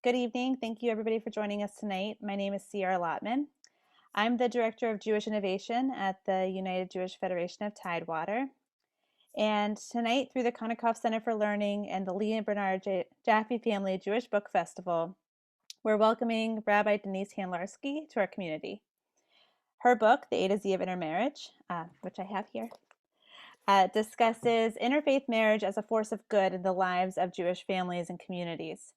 Good evening. Thank you, everybody, for joining us tonight. My name is Sierra Lotman. I'm the Director of Jewish Innovation at the United Jewish Federation of Tidewater. And tonight, through the Konikoff Center for Learning and the Lee and Bernard Jaffe Family Jewish Book Festival, we're welcoming Rabbi Denise Handlarski to our community. Her book, The A-Z of Intermarriage, which I have here, discusses interfaith marriage as a force of good in the lives of Jewish families and communities.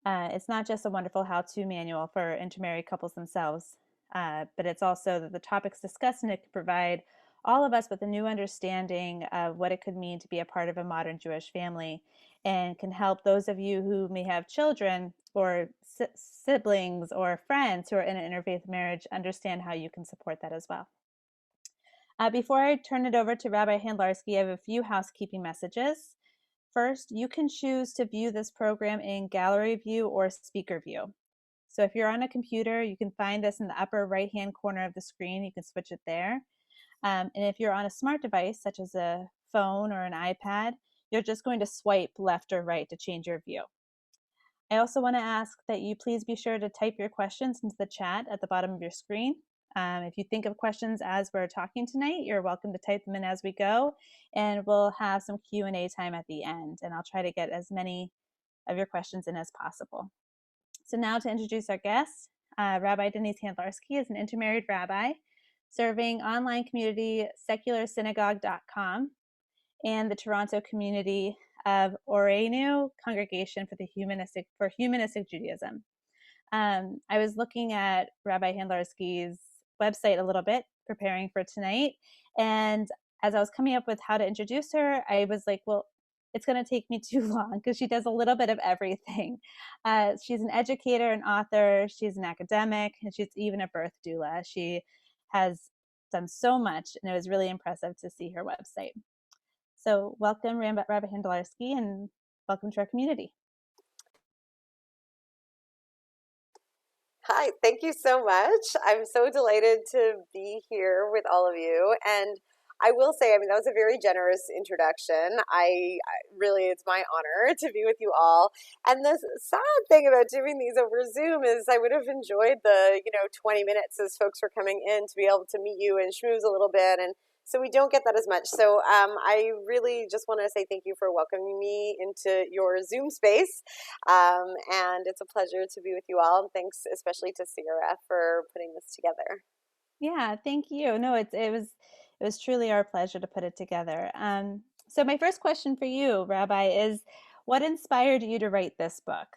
It's not just a wonderful how-to manual for intermarried couples themselves, but it's also that the topics discussed in it can provide all of us with a new understanding of what it could mean to be a part of a modern Jewish family, and can help those of you who may have children or siblings or friends who are in an interfaith marriage understand how you can support that as well. Before I turn it over to Rabbi Handlarski, I have a few housekeeping messages. First, you can choose to view this program in gallery view or speaker view. So if you're on a computer, you can find this in the upper right-hand corner of the screen. You can switch it there. And if you're on a smart device, such as a phone or an iPad, you're just going to swipe left or right to change your view. I also want to ask that you please be sure to type your questions into the chat at the bottom of your screen. If you think of questions as we're talking tonight, you're welcome to type them in as we go, and we'll have some Q&A time at the end, and I'll try to get as many of your questions in as possible. So now to introduce our guest, Rabbi Denise Handlarski is an intermarried rabbi serving online community secularsynagogue.com and the Toronto community of Orenu Congregation for Humanistic Judaism. I was looking at Rabbi Handlarski's website a little bit, preparing for tonight, and as I was coming up with how to introduce her, I was like, well, it's going to take me too long because she does a little bit of everything. She's an educator, an author, she's an academic, and she's even a birth doula. She has done so much, and it was really impressive to see her website. So welcome, Rabbi Handlarski, and welcome to our community. Hi, thank you so much. I'm so delighted to be here with all of you. And I will say, that was a very generous introduction. It's my honor to be with you all. And the sad thing about doing these over Zoom is I would have enjoyed the, 20 minutes as folks were coming in to be able to meet you and schmooze a little bit. And so we don't get that as much. So I really just want to say thank you for welcoming me into your Zoom space. And it's a pleasure to be with you all. And thanks especially to Sierra for putting this together. Yeah, thank you. No, it was truly our pleasure to put it together. So my first question for you, Rabbi, is what inspired you to write this book?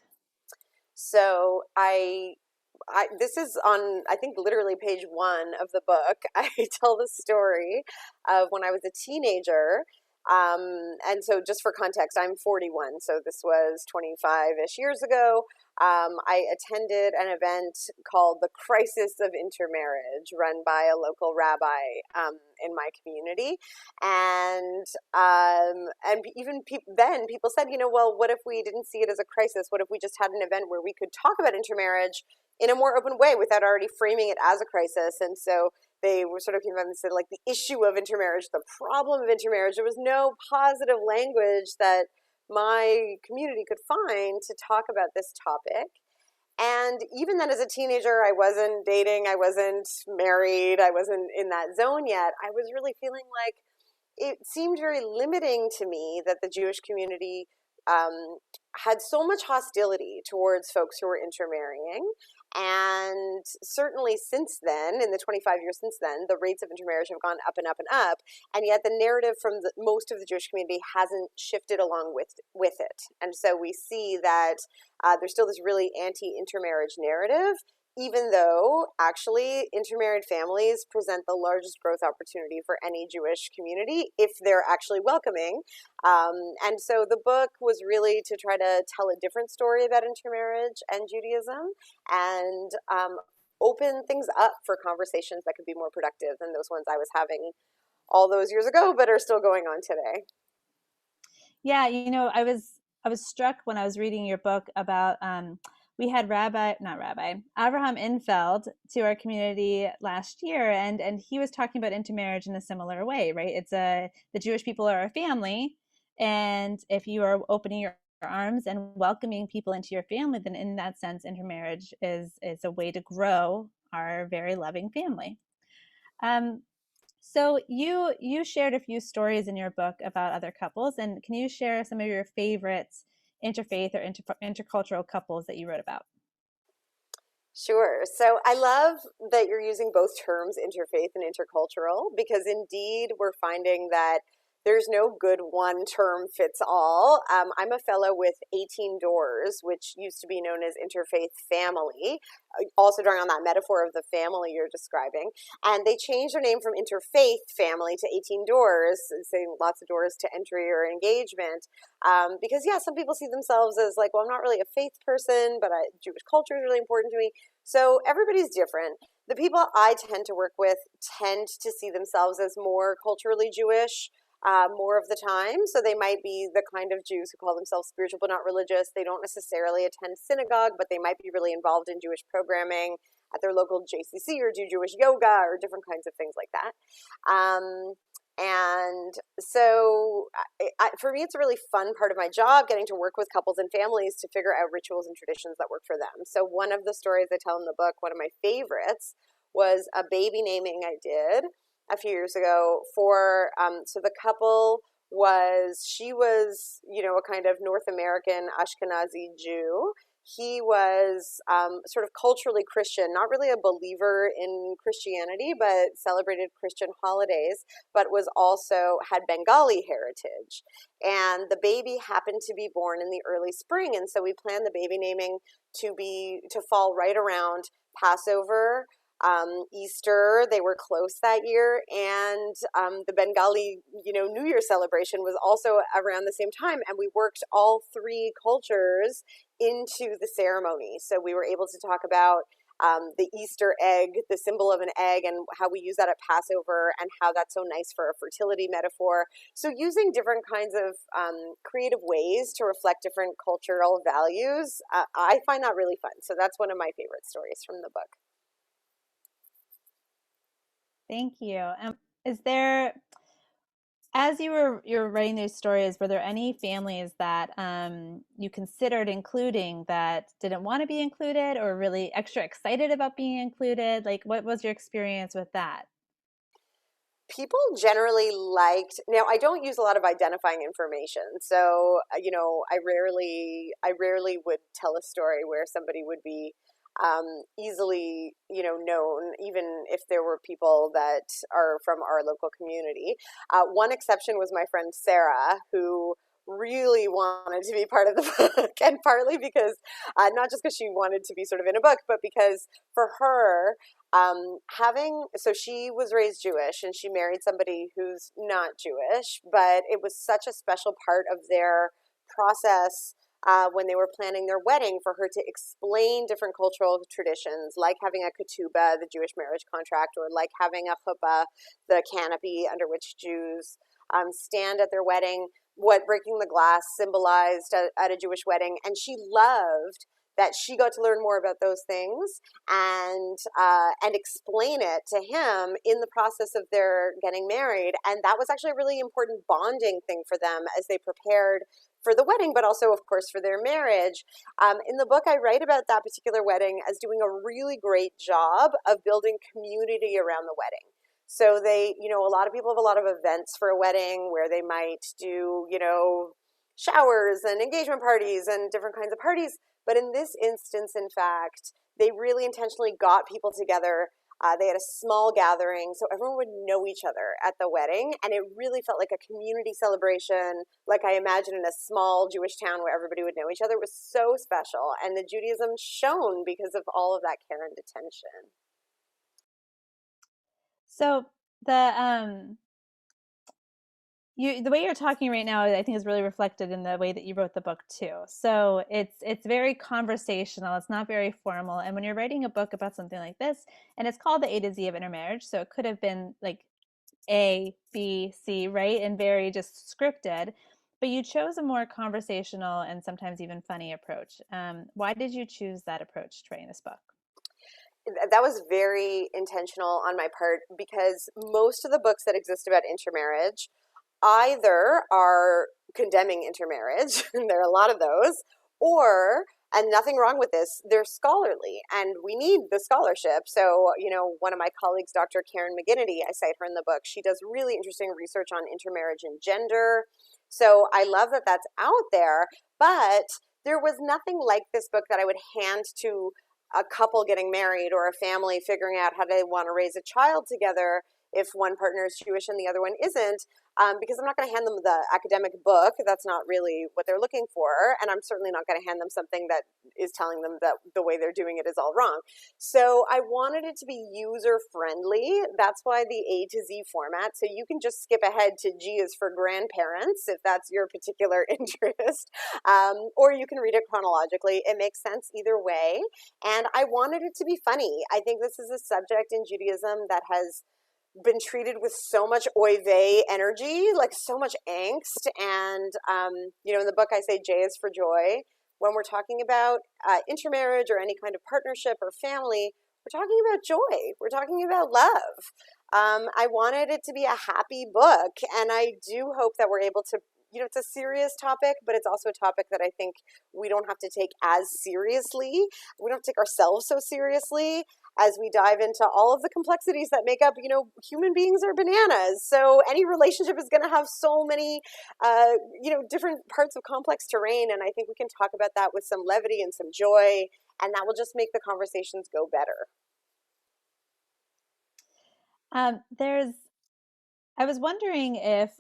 So this is on, I think, literally page 1 of the book. I tell the story of when I was a teenager. And so just for context, I'm 41. So this was 25-ish years ago. I attended an event called the Crisis of Intermarriage, run by a local rabbi in my community. And even then people said, well, what if we didn't see it as a crisis? What if we just had an event where we could talk about intermarriage in a more open way without already framing it as a crisis? And so they were sort of came out and said, like, the issue of intermarriage, the problem of intermarriage. There was no positive language that my community could find to talk about this topic. And even then, as a teenager, I wasn't dating, I wasn't married, I wasn't in that zone yet. I was really feeling like it seemed very limiting to me that the Jewish community had so much hostility towards folks who were intermarrying. And certainly since then, in the 25 years since then, the rates of intermarriage have gone up and up and up. And yet the narrative from most of the Jewish community hasn't shifted along with it. And so we see that there's still this really anti-intermarriage narrative, even though actually intermarried families present the largest growth opportunity for any Jewish community if they're actually welcoming. And so the book was really to try to tell a different story about intermarriage and Judaism, and open things up for conversations that could be more productive than those ones I was having all those years ago, but are still going on today. Yeah, I was struck when I was reading your book about we had Avraham Infeld to our community last year, and he was talking about intermarriage in a similar way, right? The Jewish people are a family, and if you are opening your arms and welcoming people into your family, then in that sense, intermarriage is a way to grow our very loving family. Um, so you shared a few stories in your book about other couples, and can you share some of your favorites interfaith or intercultural couples that you wrote about? Sure. So I love that you're using both terms, interfaith and intercultural, because indeed we're finding that there's no good one term fits all. I'm a fellow with 18 Doors, which used to be known as Interfaith Family, also drawing on that metaphor of the family you're describing. And they changed their name from Interfaith Family to 18 Doors, saying lots of doors to entry or engagement. Because, yeah, some people see themselves as like, well, I'm not really a faith person, but Jewish culture is really important to me. So everybody's different. The people I tend to work with tend to see themselves as more culturally Jewish more of the time. So they might be the kind of Jews who call themselves spiritual but not religious. They don't necessarily attend synagogue, but they might be really involved in Jewish programming at their local JCC or do Jewish yoga or different kinds of things like that. And so for me, it's a really fun part of my job getting to work with couples and families to figure out rituals and traditions that work for them. So one of the stories I tell in the book, one of my favorites, was a baby naming I did a few years ago for, so the couple she was, a kind of North American Ashkenazi Jew. He was sort of culturally Christian, not really a believer in Christianity, but celebrated Christian holidays, but was also had Bengali heritage. And the baby happened to be born in the early spring. And so we planned the baby naming to fall right around Passover, Easter. They were close that year, and the Bengali, New Year celebration was also around the same time. And we worked all three cultures into the ceremony. So we were able to talk about the Easter egg, the symbol of an egg, and how we use that at Passover, and how that's so nice for a fertility metaphor. So using different kinds of creative ways to reflect different cultural values, I find that really fun. So that's one of my favorite stories from the book. Thank you. Is there, as you were writing these stories, were there any families that you considered including that didn't want to be included, or really extra excited about being included? Like, what was your experience with that? People generally liked, now I don't use a lot of identifying information, so I rarely would tell a story where somebody would be easily known, even if there were people that are from our local community. One exception was my friend Sarah, who really wanted to be part of the book, and partly because not just because she wanted to be sort of in a book, but because for her, so she was raised Jewish and she married somebody who's not Jewish, but it was such a special part of their process when they were planning their wedding for her to explain different cultural traditions, like having a ketubah, the Jewish marriage contract, or like having a chuppah, the canopy under which Jews stand at their wedding, what breaking the glass symbolized at a Jewish wedding. And she loved that she got to learn more about those things and explain it to him in the process of their getting married. And that was actually a really important bonding thing for them as they prepared for the wedding, but also, of course, for their marriage. In the book, I write about that particular wedding as doing a really great job of building community around the wedding. So a lot of people have a lot of events for a wedding where they might do, showers and engagement parties and different kinds of parties. But in this instance, in fact, they really intentionally got people together. They had a small gathering, so everyone would know each other at the wedding, and it really felt like a community celebration, like I imagine in a small Jewish town where everybody would know each other. It was so special, and the Judaism shone because of all of that care and attention. So the way you're talking right now, I think, is really reflected in the way that you wrote the book too. So it's very conversational. It's not very formal. And when you're writing a book about something like this, and it's called the A to Z of Intermarriage, so it could have been like A, B, C, right, and very just scripted. But you chose a more conversational and sometimes even funny approach. Why did you choose that approach to writing this book? That was very intentional on my part because most of the books that exist about intermarriage either are condemning intermarriage, and there are a lot of those, or, and nothing wrong with this, they're scholarly, and we need the scholarship. So, one of my colleagues, Dr. Karen McGinnity, I cite her in the book, she does really interesting research on intermarriage and gender. So I love that that's out there, but there was nothing like this book that I would hand to a couple getting married or a family figuring out how they want to raise a child together if one partner is Jewish and the other one isn't, because I'm not going to hand them the academic book. That's not really what they're looking for. And I'm certainly not going to hand them something that is telling them that the way they're doing it is all wrong. So I wanted it to be user friendly. That's why the A to Z format. So you can just skip ahead to G is for grandparents if that's your particular interest, or you can read it chronologically. It makes sense either way. And I wanted it to be funny. I think this is a subject in Judaism that has been treated with so much oy vey energy, like so much angst. And, in the book, I say J is for joy. When we're talking about intermarriage or any kind of partnership or family, we're talking about joy. We're talking about love. I wanted it to be a happy book. And I do hope that we're able to, it's a serious topic, but it's also a topic that I think we don't have to take as seriously. We don't take ourselves so seriously as we dive into all of the complexities that make up, human beings are bananas. So any relationship is going to have so many, different parts of complex terrain. And I think we can talk about that with some levity and some joy, and that will just make the conversations go better. I was wondering if,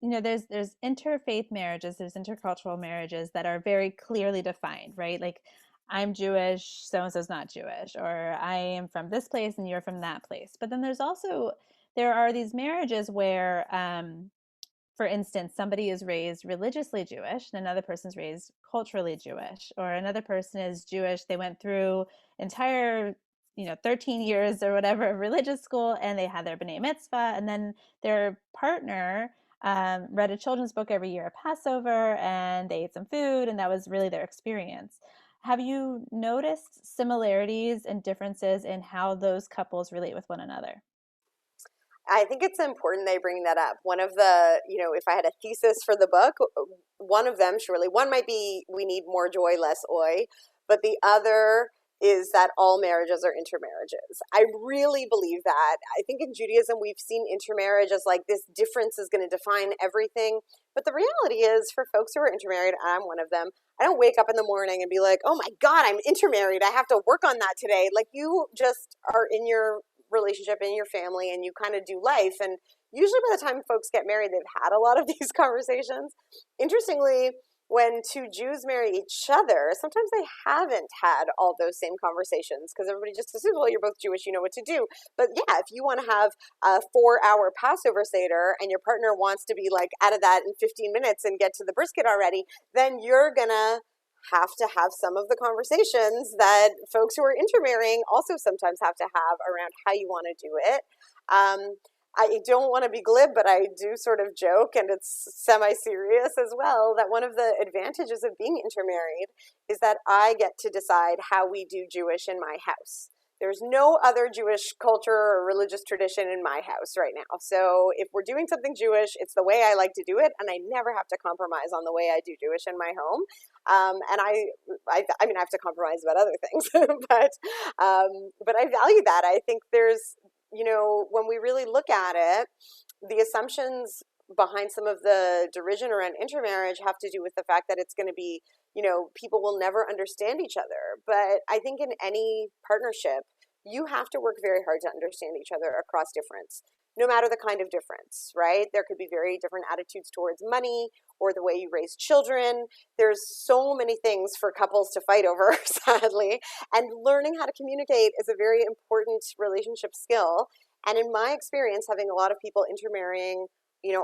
there's interfaith marriages, there's intercultural marriages that are very clearly defined, right? Like, I'm Jewish, so-and-so's not Jewish, or I am from this place and you're from that place. But then there are these marriages where, for instance, somebody is raised religiously Jewish and another person's raised culturally Jewish, or another person is Jewish, they went through entire 13 years or whatever of religious school, and they had their B'nai Mitzvah, and then their partner read a children's book every year at Passover, and they ate some food, and that was really their experience. Have you noticed similarities and differences in how those couples relate with one another? I think it's important they bring that up. One of the, if I had a thesis for the book, one of them, surely, one might be we need more joy, less oi, but the other is that all marriages are intermarriages. I really believe that. I think in Judaism, we've seen intermarriage as like this difference is going to define everything. But the reality is, for folks who are intermarried, I'm one of them, I don't wake up in the morning and be like, oh my God, I'm intermarried. I have to work on that today. Like, you just are in your relationship, in your family, and you kind of do life. And usually by the time folks get married, they've had a lot of these conversations. Interestingly, when two Jews marry each other, sometimes they haven't had all those same conversations because everybody just assumes, well, you're both Jewish, you know what to do. But yeah, if you want to have a 4-hour Passover Seder and your partner wants to be like out of that in 15 minutes and get to the brisket already, then you're going to have some of the conversations that folks who are intermarrying also sometimes have to have around how you want to do it. I don't want to be glib, but I do sort of joke, and it's semi-serious as well, that one of the advantages of being intermarried is that I get to decide how we do Jewish in my house. There's no other Jewish culture or religious tradition in my house right now. So if we're doing something Jewish, it's the way I like to do it, and I never have to compromise on the way I do Jewish in my home. And I mean, I have to compromise about other things, but I value that. I think there's, when we really look at it, the assumptions behind some of the derision around intermarriage have to do with the fact that it's going to be, people will never understand each other. But I think in any partnership, you have to work very hard to understand each other across difference, no matter the kind of difference, right? There could be very different attitudes towards money or the way you raise children. There's so many things for couples to fight over, sadly. And learning how to communicate is a very important relationship skill. And in my experience, having a lot of people intermarrying,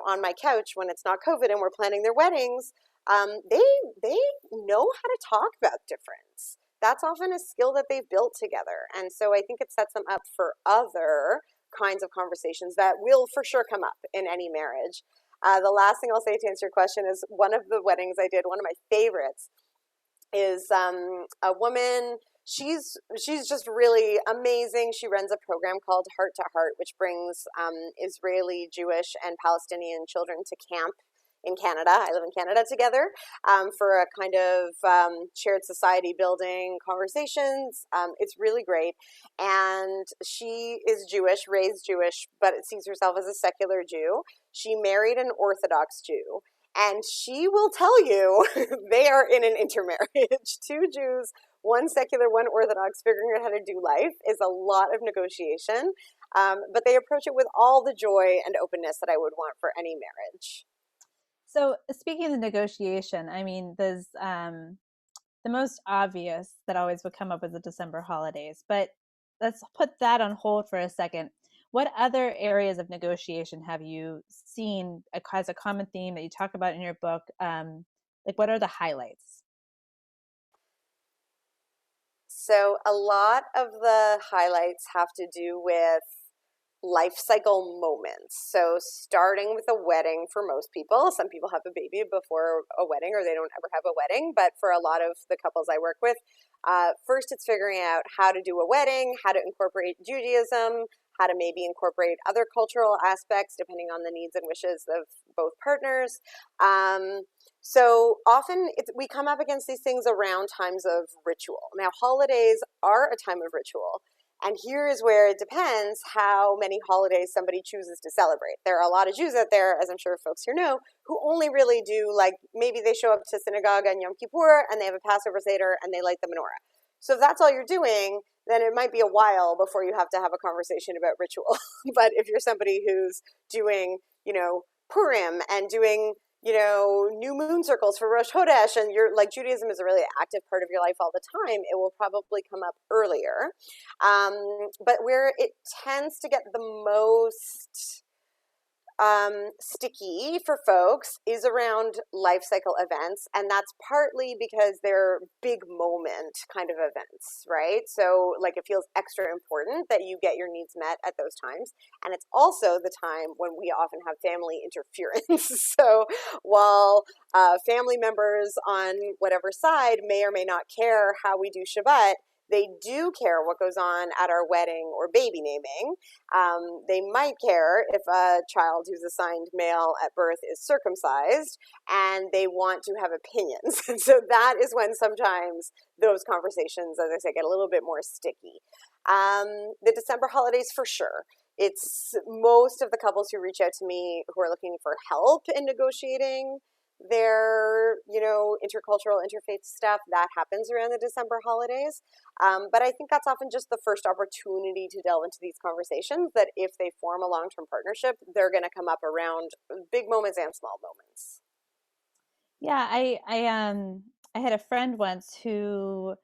on my couch when it's not COVID and we're planning their weddings, they know how to talk about difference. That's often a skill that they've built together. And so I think it sets them up for other kinds of conversations that will for sure come up in any marriage. The last thing I'll say to answer your question is one of the weddings I did, one of my favorites, is a woman. She's just really amazing. She runs a program called Heart to Heart, which brings Israeli, Jewish, and Palestinian children to camp in Canada. I live in Canada together for a kind of shared society building conversations. It's really great. And she is Jewish, raised Jewish, but sees herself as a secular Jew. She married an Orthodox Jew. And she will tell you they are in an intermarriage. Two Jews, one secular, one Orthodox, figuring out how to do life is a lot of negotiation. But they approach it with all the joy and openness that I would want for any marriage. So speaking of the negotiation, I mean, there's the most obvious that always would come up is the December holidays, but let's put that on hold for a second. What other areas of negotiation have you seen as a common theme that you talk about in your book? Like, what are the highlights? So a lot of the highlights have to do with life cycle moments. So starting with a wedding for most people, some people have a baby before a wedding or they don't ever have a wedding, but for a lot of the couples I work with, first it's figuring out how to do a wedding, how to incorporate Judaism, how to maybe incorporate other cultural aspects depending on the needs and wishes of both partners. So often we come up against these things around times of ritual. Now, holidays are a time of ritual. And here is where it depends how many holidays somebody chooses to celebrate. There are a lot of Jews out there, as I'm sure folks here know, who only really do, like, maybe they show up to synagogue on Yom Kippur and they have a Passover Seder and they light the menorah. So if that's all you're doing, then it might be a while before you have to have a conversation about ritual. But if you're somebody who's doing, Purim and doing new moon circles for Rosh Chodesh, and you're like Judaism is a really active part of your life all the time, it will probably come up earlier. But where it tends to get the most sticky for folks is around life cycle events, and that's partly because they're big moment kind of events, right? So like it feels extra important that you get your needs met at those times, and it's also the time when we often have family interference. So while family members on whatever side may or may not care how we do Shabbat, they do care what goes on at our wedding or baby naming. They might care if a child who's assigned male at birth is circumcised, and they want to have opinions. And so that is when sometimes those conversations, as I say, get a little bit more sticky. The December holidays, for sure. It's most of the couples who reach out to me who are looking for help in negotiating their, intercultural, interfaith stuff that happens around the December holidays. But I think that's often just the first opportunity to delve into these conversations, that if they form a long-term partnership, they're going to come up around big moments and small moments. Yeah, I had a friend once who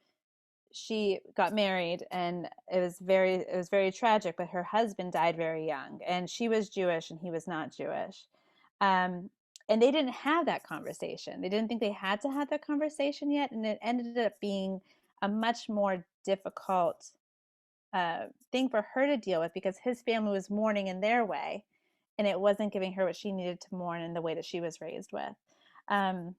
she got married and it was very tragic, but her husband died very young and she was Jewish and he was not Jewish. Um, and they didn't have that conversation. They didn't think they had to have that conversation yet, and it ended up being a much more difficult thing for her to deal with because his family was mourning in their way, and it wasn't giving her what she needed to mourn in the way that she was raised with. Um,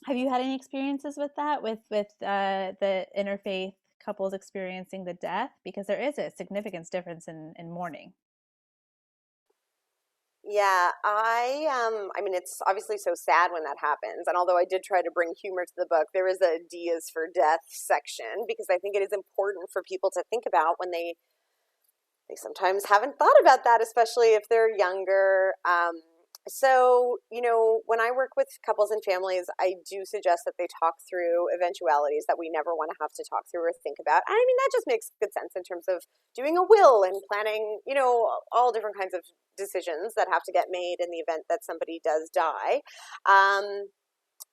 have you had any experiences with that, with the interfaith couples experiencing the death? Because there is a significant difference in mourning. Yeah, I mean, it's obviously so sad when that happens. And although I did try to bring humor to the book, there is a D is for death section because I think it is important for people to think about when they sometimes haven't thought about that, especially if they're younger. When I work with couples and families, I do suggest that they talk through eventualities that we never want to have to talk through or think about. And I mean, that just makes good sense in terms of doing a will and planning, all different kinds of decisions that have to get made in the event that somebody does die.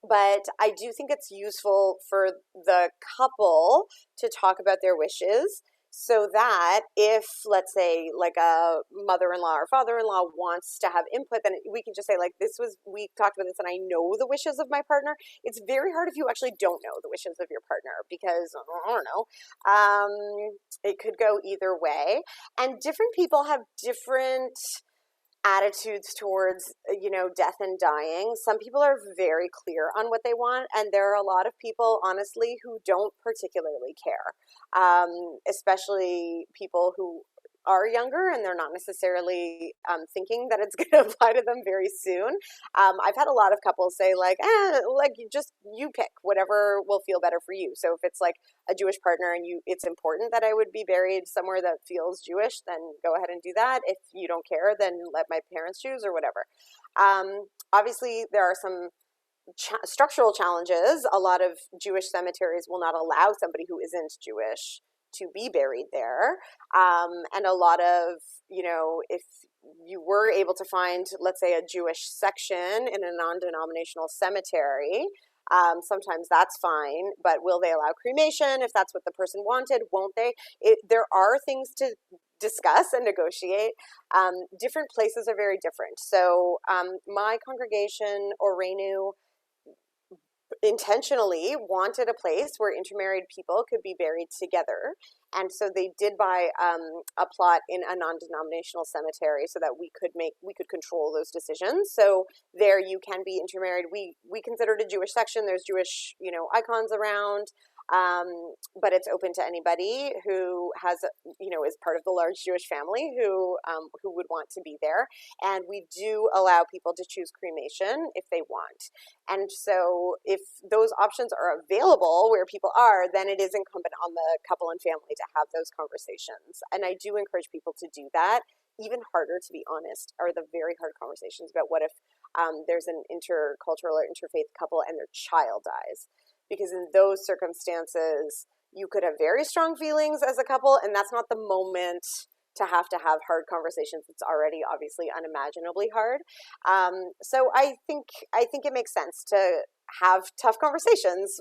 But I do think it's useful for the couple to talk about their wishes so that if, let's say, like a mother-in-law or father-in-law wants to have input, then we can just say, like, we talked about this and I know the wishes of my partner. It's very hard if you actually don't know the wishes of your partner because, I don't know, it could go either way. And different people have different attitudes towards death and dying. Some people are very clear on what they want, and there are a lot of people, honestly, who don't particularly care, especially people who are younger and they're not necessarily thinking that it's going to apply to them very soon. I've had a lot of couples say like, like you pick whatever will feel better for you. So if it's like a Jewish partner and it's important that I would be buried somewhere that feels Jewish, then go ahead and do that. If you don't care, then let my parents choose or whatever. Obviously, there are some structural challenges. A lot of Jewish cemeteries will not allow somebody who isn't Jewish to be buried there. And a lot of, if you were able to find, let's say, a Jewish section in a non-denominational cemetery, sometimes that's fine, but will they allow cremation if that's what the person wanted? Won't they? There are things to discuss and negotiate. Different places are very different. So my congregation, Orenu, intentionally wanted a place where intermarried people could be buried together. And so they did buy a plot in a non-denominational cemetery so that we could control those decisions. So there you can be intermarried. We consider it a Jewish section. There's Jewish, icons around. But it's open to anybody who has, is part of the large Jewish family who would want to be there. And we do allow people to choose cremation if they want. And so if those options are available where people are, then it is incumbent on the couple and family to have those conversations. And I do encourage people to do that. Even harder, to be honest, are the very hard conversations about what if there's an intercultural or interfaith couple and their child dies. Because in those circumstances, you could have very strong feelings as a couple, and that's not the moment to have hard conversations. It's already obviously unimaginably hard. So I think it makes sense to have tough conversations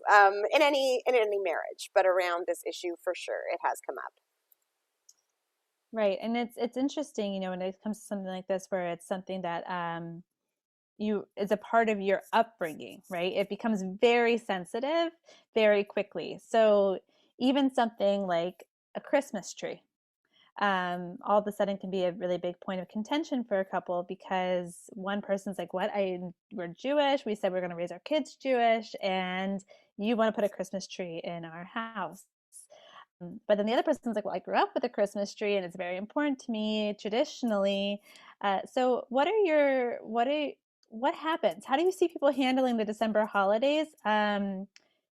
in any marriage, but around this issue for sure, it has come up. Right, and it's interesting, when it comes to something like this, where it's something that is a part of your upbringing, right? It becomes very sensitive very quickly. So even something like a Christmas tree, all of a sudden can be a really big point of contention for a couple, because one person's like, we're Jewish, we said we're going to raise our kids Jewish, and you want to put a Christmas tree in our house. But then the other person's like, well, I grew up with a Christmas tree and it's very important to me traditionally. So what happens? How do you see people handling the December holidays?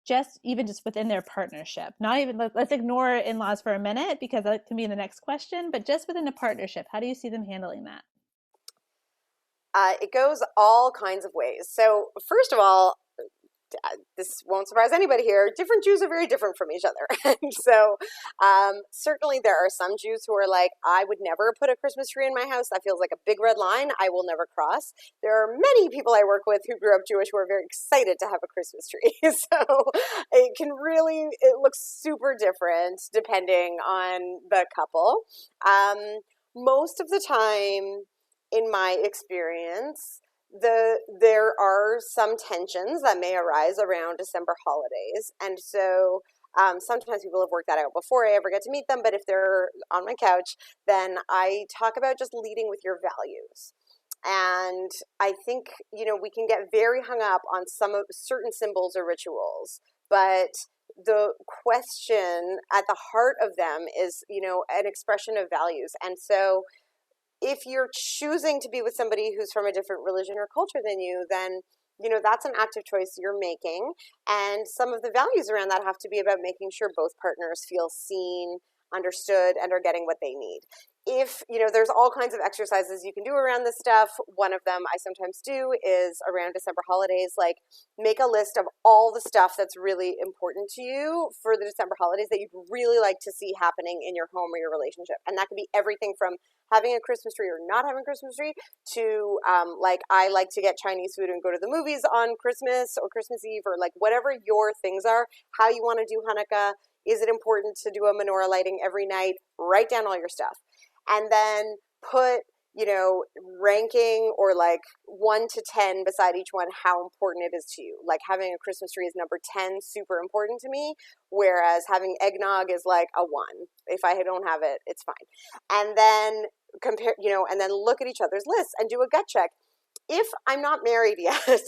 Just within their partnership, not even, let's ignore in-laws for a minute, because that can be the next question, but just within a partnership, how do you see them handling that? It goes all kinds of ways. So first of all, this won't surprise anybody here, different Jews are very different from each other. And so certainly there are some Jews who are like, I would never put a Christmas tree in my house. That feels like a big red line I will never cross. There are many people I work with who grew up Jewish who are very excited to have a Christmas tree. So it looks super different depending on the couple. Most of the time, in my experience, there are some tensions that may arise around December holidays. And so sometimes people have worked that out before I ever get to meet them. But if they're on my couch, then I talk about just leading with your values. And I think, we can get very hung up on some of certain symbols or rituals, but the question at the heart of them is, an expression of values. And so if you're choosing to be with somebody who's from a different religion or culture than you, then, that's an active choice you're making. And some of the values around that have to be about making sure both partners feel seen, understood, and are getting what they need. If, there's all kinds of exercises you can do around this stuff. One of them I sometimes do is around December holidays, like make a list of all the stuff that's really important to you for the December holidays that you'd really like to see happening in your home or your relationship. And that could be everything from having a Christmas tree or not having a Christmas tree to I like to get Chinese food and go to the movies on Christmas or Christmas Eve, or like whatever your things are, how you want to do Hanukkah. Is it important to do a menorah lighting every night? Write down all your stuff. And then put, ranking or like 1 to 10 beside each one, how important it is to you. Like having a Christmas tree is number 10, super important to me, whereas having eggnog is like a 1. If I don't have it, it's fine. And then compare, and then look at each other's lists and do a gut check. if I'm not married yet,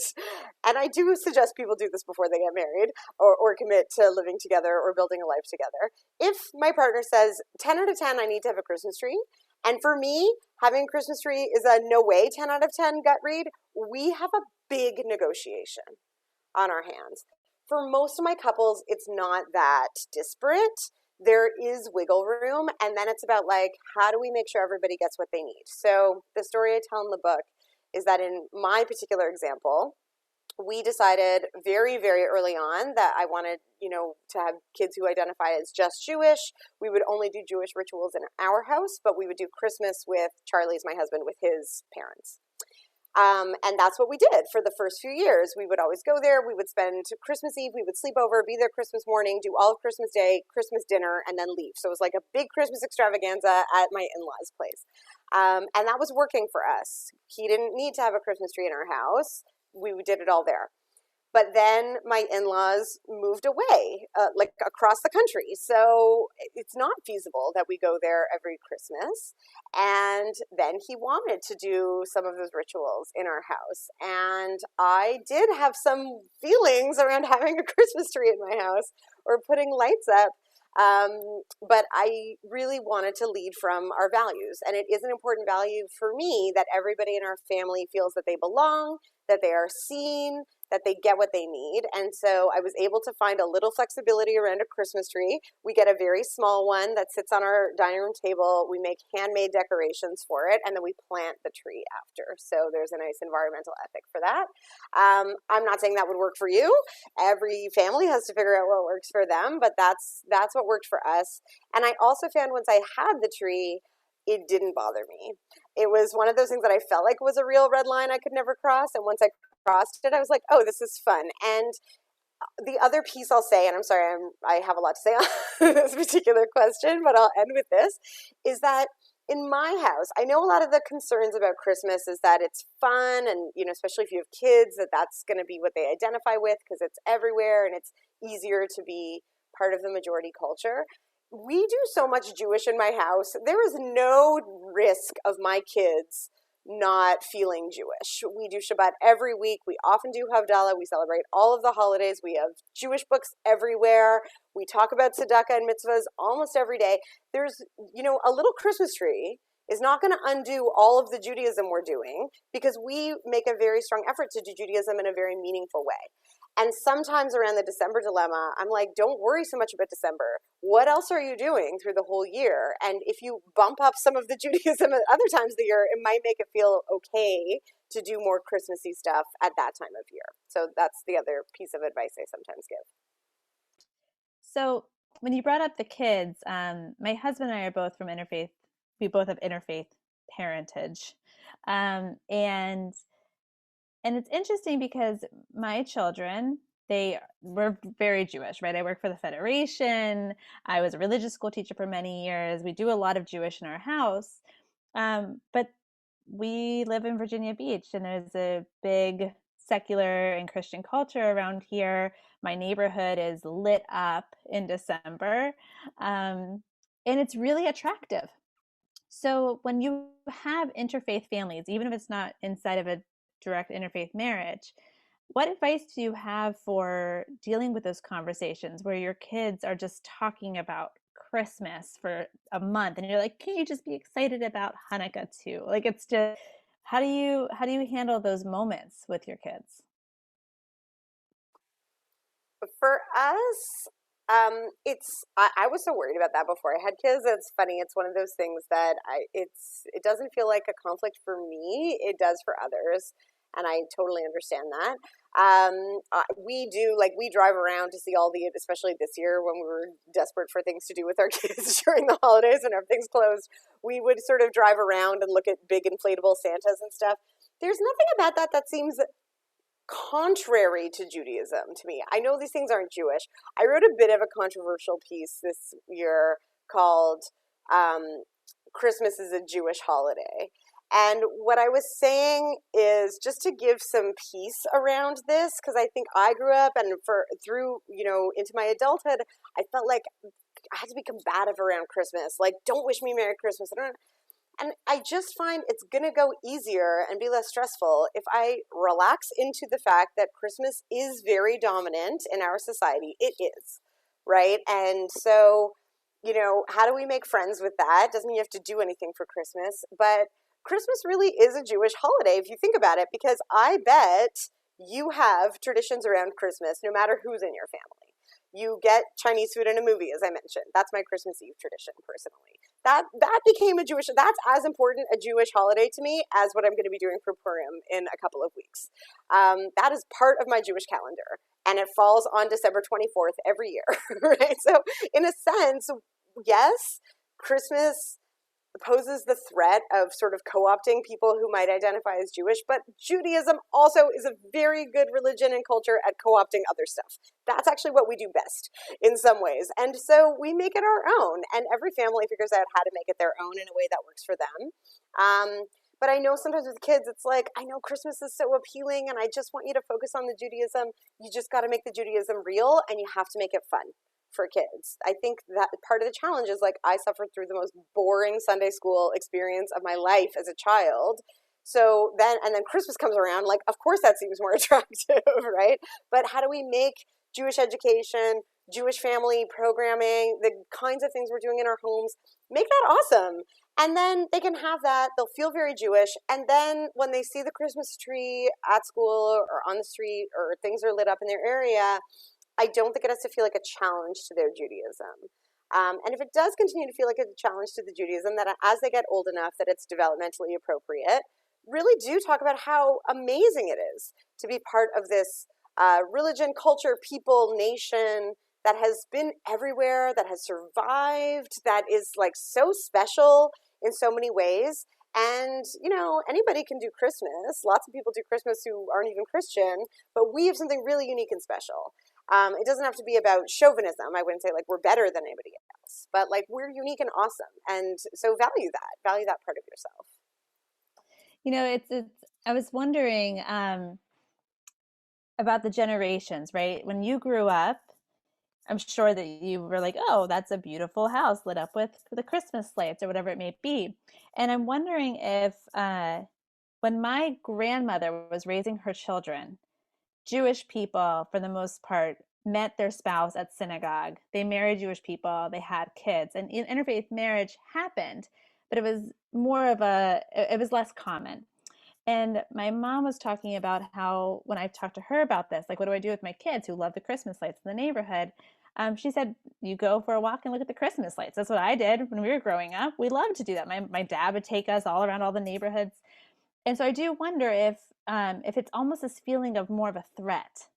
and I do suggest people do this before they get married or commit to living together or building a life together, if my partner says 10 out of 10, I need to have a Christmas tree, and for me, having a Christmas tree is a no way 10 out of 10 gut read, we have a big negotiation on our hands. For most of my couples, it's not that disparate. There is wiggle room, and then it's about like, how do we make sure everybody gets what they need? So the story I tell in the book is that in my particular example, we decided very, very early on that I wanted, to have kids who identify as just Jewish. We would only do Jewish rituals in our house, but we would do Christmas with Charlie's, my husband, with his parents. And that's what we did for the first few years. We would always go there. We would spend Christmas Eve. We would sleep over, be there Christmas morning, do all of Christmas Day, Christmas dinner, and then leave. So it was like a big Christmas extravaganza at my in-laws' place. And that was working for us. He didn't need to have a Christmas tree in our house. We did it all there. But then my in-laws moved away, like across the country. So it's not feasible that we go there every Christmas. And then he wanted to do some of those rituals in our house. And I did have some feelings around having a Christmas tree in my house or putting lights up. But I really wanted to lead from our values. And it is an important value for me that everybody in our family feels that they belong, that they are seen, that they get what they need. And so I was able to find a little flexibility around a Christmas tree. We get a very small one that sits on our dining room table. We make handmade decorations for it, and then we plant the tree after. So there's a nice environmental ethic for that. I'm not saying that would work for you. Every family has to figure out what works for them, but that's what worked for us. And I also found once I had the tree, it didn't bother me. It was one of those things that I felt like was a real red line I could never cross. And once I crossed it, I was like, oh, this is fun. And the other piece I'll say, and I'm sorry, I have a lot to say on this particular question, but I'll end with this, is that in my house, I know a lot of the concerns about Christmas is that it's fun and, especially if you have kids, that's going to be what they identify with because it's everywhere and it's easier to be part of the majority culture. We do so much Jewish in my house. There is no risk of my kids not feeling Jewish. We do Shabbat every week. We often do Havdalah. We celebrate all of the holidays. We have Jewish books everywhere. We talk about tzedakah and mitzvahs almost every day. There's, a little Christmas tree is not going to undo all of the Judaism we're doing because we make a very strong effort to do Judaism in a very meaningful way. And sometimes around the December dilemma, I'm like, don't worry so much about December. What else are you doing through the whole year? And if you bump up some of the Judaism at other times of the year, it might make it feel okay to do more Christmassy stuff at that time of year. So that's the other piece of advice I sometimes give. So when you brought up the kids, my husband and I are both from interfaith. We both have interfaith parentage. And it's interesting because my children, they were very Jewish, right? I work for the Federation. I was a religious school teacher for many years. We do a lot of Jewish in our house. But we live in Virginia Beach, and there's a big secular and Christian culture around here. My neighborhood is lit up in December, and it's really attractive. So when you have interfaith families, even if it's not inside of a direct interfaith marriage, what advice do you have for dealing with those conversations where your kids are just talking about Christmas for a month and you're like, can you just be excited about Hanukkah too? Like, it's just, how do you handle those moments with your kids? For us, I was so worried about that before I had kids. It's funny. It's one of those things that it doesn't feel like a conflict for me. It does for others, and I totally understand that. We drive around to see all especially this year when we were desperate for things to do with our kids during the holidays and everything's closed. We would sort of drive around and look at big inflatable Santas and stuff. There's nothing about that seems contrary to Judaism to me. I know these things aren't Jewish. I wrote a bit of a controversial piece this year called Christmas is a Jewish Holiday. And what I was saying is just to give some peace around this, because I think I grew up and through into my adulthood, I felt like I had to be combative around Christmas. Like, don't wish me Merry Christmas. And I just find it's going to go easier and be less stressful if I relax into the fact that Christmas is very dominant in our society. It is, right? And so, how do we make friends with that? Doesn't mean you have to do anything for Christmas, but Christmas really is a Jewish holiday if you think about it, because I bet you have traditions around Christmas no matter who's in your family. You get Chinese food in a movie, as I mentioned. That's my Christmas Eve tradition, personally. That became that's as important a Jewish holiday to me as what I'm going to be doing for Purim in a couple of weeks. That is part of my Jewish calendar, and it falls on December 24th every year, right? So in a sense, yes, Christmas poses the threat of sort of co-opting people who might identify as Jewish, but Judaism also is a very good religion and culture at co-opting other stuff. That's actually what we do best in some ways. And so we make it our own, and every family figures out how to make it their own in a way that works for them. But I know sometimes with kids, it's like, I know Christmas is so appealing and I just want you to focus on the Judaism. You just got to make the Judaism real, and you have to make it fun for kids. I think that part of the challenge is, like, I suffered through the most boring Sunday school experience of my life as a child. So then Christmas comes around, like, of course that seems more attractive, right? But how do we make Jewish education, Jewish family programming, the kinds of things we're doing in our homes, make that awesome? And then they can have that, they'll feel very Jewish, and then when they see the Christmas tree at school or on the street, or things are lit up in their area, I don't think it has to feel like a challenge to their Judaism. And if it does continue to feel like a challenge to the Judaism, that as they get old enough that it's developmentally appropriate, really do talk about how amazing it is to be part of this religion, culture, people, nation that has been everywhere, that has survived, that is like so special in so many ways. And, anybody can do Christmas. Lots of people do Christmas who aren't even Christian, but we have something really unique and special. It doesn't have to be about chauvinism. I wouldn't say like we're better than anybody else, but like we're unique and awesome. And so value that part of yourself. It's I was wondering about the generations, right? When you grew up, I'm sure that you were like, oh, that's a beautiful house lit up with the Christmas lights or whatever it may be. And I'm wondering if when my grandmother was raising her children, Jewish people, for the most part, met their spouse at synagogue. They married Jewish people, they had kids, and interfaith marriage happened, but it was less common. And my mom was talking about how, when I talked to her about this, like, what do I do with my kids who love the Christmas lights in the neighborhood? She said, you go for a walk and look at the Christmas lights. That's what I did when we were growing up. We loved to do that. My dad would take us all around all the neighborhoods. And so I do wonder if it's almost this feeling of more of a threat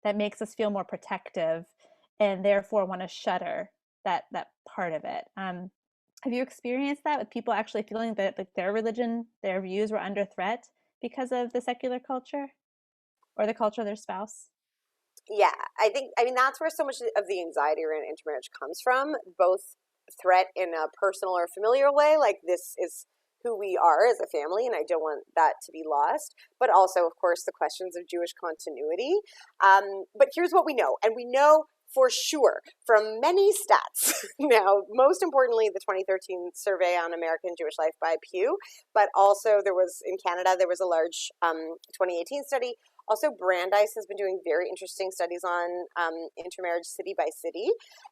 that makes us feel more protective and therefore want to shutter that part of it. Have you experienced that with people actually feeling that like their religion, their views were under threat because of the secular culture or the culture of their spouse? Yeah, I mean, that's where so much of the anxiety around intermarriage comes from, both threat in a personal or familiar way, like this is who we are as a family, and I don't want that to be lost, but also, of course, the questions of Jewish continuity. But here's what we know, and we know for sure from many stats. Now, most importantly, the 2013 survey on American Jewish life by Pew, but also in Canada, there was a large 2018 study. Also, Brandeis has been doing very interesting studies on intermarriage city by city.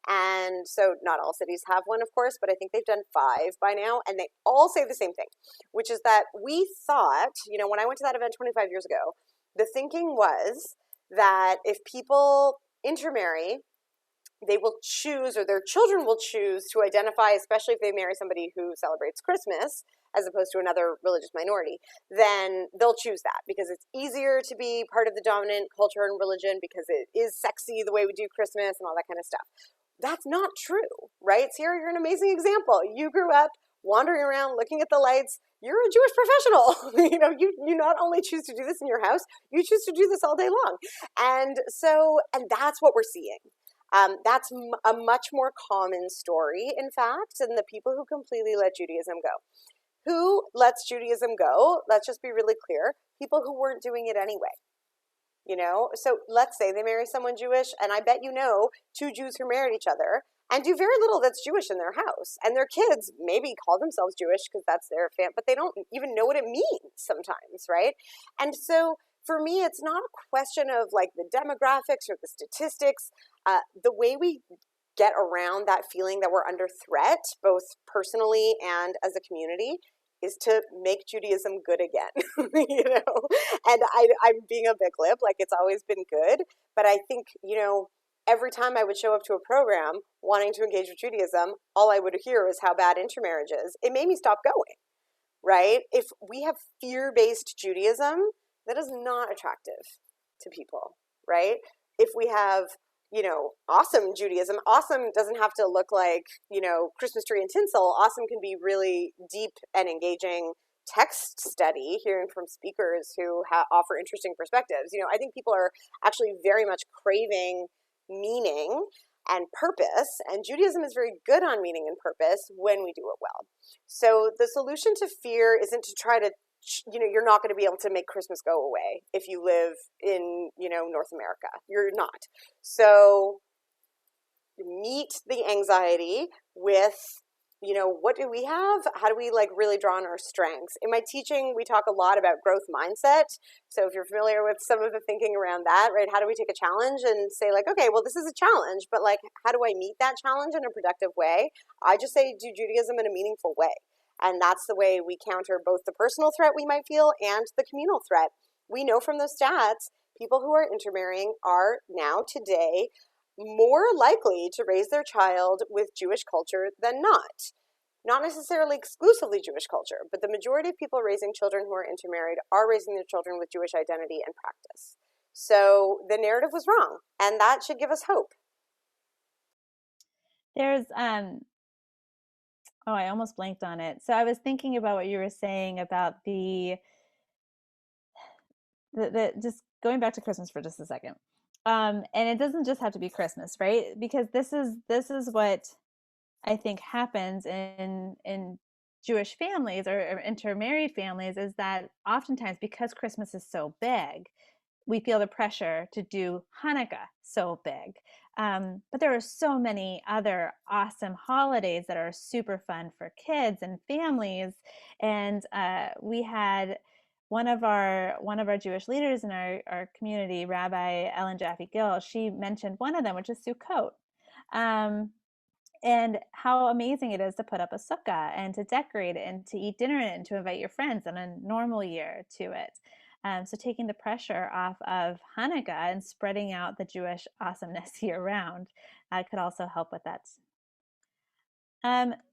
And so not all cities have one, of course, but I think they've done 5 by now. And they all say the same thing, which is that we thought, when I went to that event 25 years ago, the thinking was that if people intermarry, they will choose, or their children will choose, to identify, especially if they marry somebody who celebrates Christmas as opposed to another religious minority, then they'll choose that because it's easier to be part of the dominant culture and religion, because it is sexy the way we do Christmas and all that kind of stuff. That's not true, right? Sierra, you're an amazing example. You grew up wandering around looking at the lights. You're a Jewish professional. You not only choose to do this in your house, you choose to do this all day long. And that's what we're seeing. That's a much more common story, in fact, than the people who completely let Judaism go. Who lets Judaism go? Let's just be really clear. People who weren't doing it anyway. So let's say they marry someone Jewish, and I bet 2 Jews who married each other and do very little that's Jewish in their house. And their kids maybe call themselves Jewish because that's their but they don't even know what it means sometimes, right? And so for me, it's not a question of like the demographics or the statistics. The way we get around that feeling that we're under threat, both personally and as a community, is to make Judaism good again, you know? And I'm being a big lip, like it's always been good, but I think, you know, every time I would show up to a program wanting to engage with Judaism, all I would hear was how bad intermarriage is. It made me stop going, right? If we have fear-based Judaism, that is not attractive to people, right? If we have, you know, awesome Judaism, awesome doesn't have to look like, you know, Christmas tree and tinsel. Awesome can be really deep and engaging text study, hearing from speakers who offer interesting perspectives. You know, I think people are actually very much craving meaning and purpose, and Judaism is very good on meaning and purpose when we do it well. So the solution to fear isn't to try to, you know, you're not going to be able to make Christmas go away if you live in, you know, North America. You're not. So meet the anxiety with, you know, what do we have? How do we like really draw on our strengths? In my teaching, we talk a lot about growth mindset. So if you're familiar with some of the thinking around that, right? How do we take a challenge and say like, okay, well, this is a challenge, but like, how do I meet that challenge in a productive way? I just say do Judaism in a meaningful way. And that's the way we counter both the personal threat we might feel and the communal threat. We know from those stats, people who are intermarrying are now today more likely to raise their child with Jewish culture than not. Not necessarily exclusively Jewish culture, but the majority of people raising children who are intermarried are raising their children with Jewish identity and practice. So the narrative was wrong, and that should give us hope. There's oh, I almost blanked on it. So I was thinking about what you were saying about the just going back to Christmas for just a second. And it doesn't just have to be Christmas, right? Because this is what I think happens in Jewish families or intermarried families, is that oftentimes because Christmas is so big, we feel the pressure to do Hanukkah so big. But there are so many other awesome holidays that are super fun for kids and families. And we had one of our Jewish leaders in our community, Rabbi Ellen Jaffe Gill. She mentioned one of them, which is Sukkot. And how amazing it is to put up a sukkah and to decorate it and to eat dinner in it and to invite your friends on a normal year to it. So taking the pressure off of Hanukkah and spreading out the Jewish awesomeness year round could also help with that.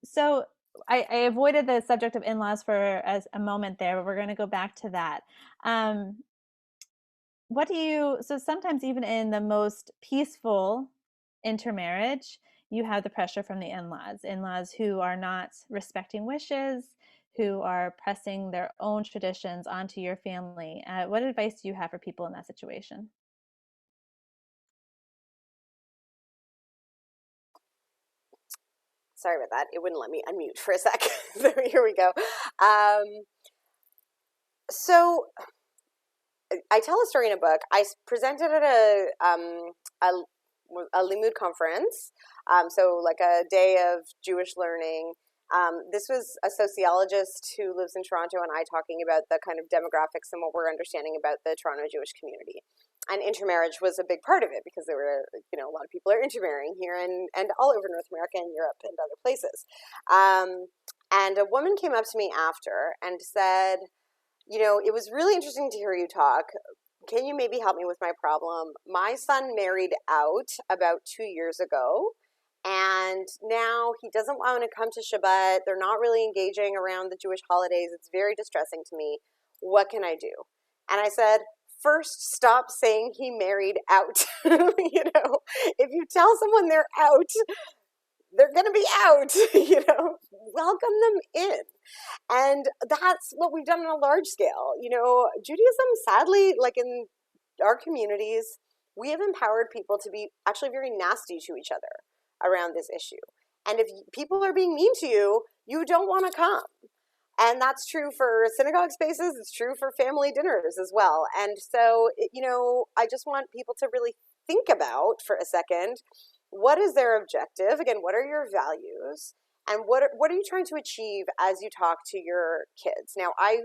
So I avoided the subject of in-laws for as a moment there, but we're going to go back to that. So sometimes even in the most peaceful intermarriage, you have the pressure from the in-laws who are not respecting wishes, who are pressing their own traditions onto your family. What advice do you have for people in that situation? Sorry about that. It wouldn't let me unmute for a sec. So here we go. So I tell a story in a book. I presented at a Limud conference, so like a day of Jewish learning. This was a sociologist who lives in Toronto and I talking about the kind of demographics and what we're understanding about the Toronto Jewish community. And intermarriage was a big part of it because there were, you know, a lot of people are intermarrying here and all over North America and Europe and other places. And a woman came up to me after and said, you know, it was really interesting to hear you talk. Can you maybe help me with my problem? My son married out about 2 years ago, and now he doesn't want to come to Shabbat. They're not really engaging around the Jewish holidays. It's very distressing to me. What can I do? And I said, first, stop saying he married out. You know, if you tell someone they're out, they're going to be out, you know, welcome them in. And that's what we've done on a large scale. You know, Judaism, sadly, like in our communities, we have empowered people to be actually very nasty to each other around this issue. And if people are being mean to you, you don't want to come. And that's true for synagogue spaces. It's true for family dinners as well. And so, you know, I just want people to really think about for a second, what is their objective? Again, what are your values? And what are you trying to achieve as you talk to your kids? Now, I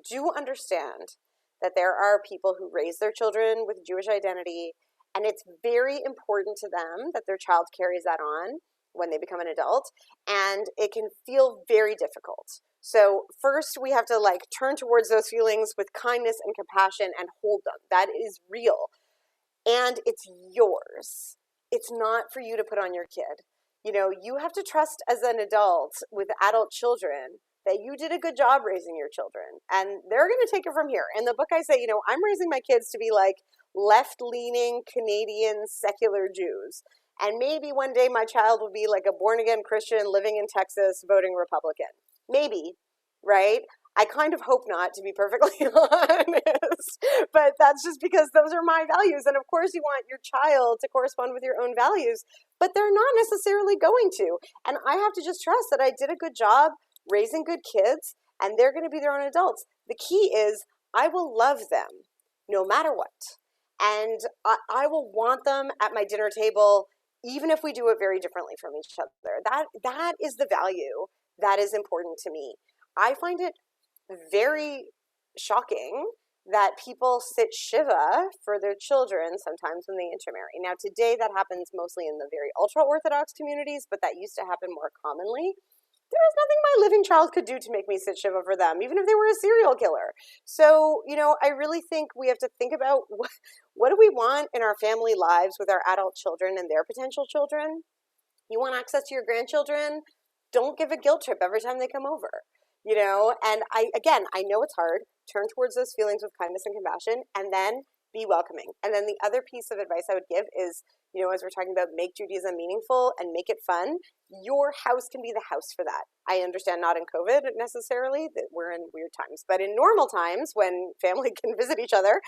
do understand that there are people who raise their children with Jewish identity, and it's very important to them that their child carries that on when they become an adult, and it can feel very difficult. So first we have to like turn towards those feelings with kindness and compassion and hold them. That is real. And it's yours. It's not for you to put on your kid. You know, you have to trust as an adult with adult children that you did a good job raising your children, and they're going to take it from here. In the book, I say, you know, I'm raising my kids to be like left-leaning Canadian secular Jews. And maybe one day my child will be like a born-again Christian living in Texas voting Republican. Maybe, right? I kind of hope not, to be perfectly honest, but that's just because those are my values. And of course you want your child to correspond with your own values, but they're not necessarily going to. And I have to just trust that I did a good job raising good kids, and they're going to be their own adults. The key is I will love them no matter what. And I will want them at my dinner table, even if we do it very differently from each other. That is the value that is important to me. I find it very shocking that people sit Shiva for their children sometimes when they intermarry. Now, today that happens mostly in the very ultra-Orthodox communities, but that used to happen more commonly. There was nothing my living child could do to make me sit Shiva for them, even if they were a serial killer. So, you know, I really think we have to think about what do we want in our family lives with our adult children and their potential children. You want access to your grandchildren? Don't give a guilt trip every time they come over. You know, and I know it's hard. Turn towards those feelings with kindness and compassion, and then be welcoming. And then the other piece of advice I would give is, you know, as we're talking about make Judaism meaningful and make it fun, your house can be the house for that. I understand not in COVID necessarily, that we're in weird times, but in normal times when family can visit each other,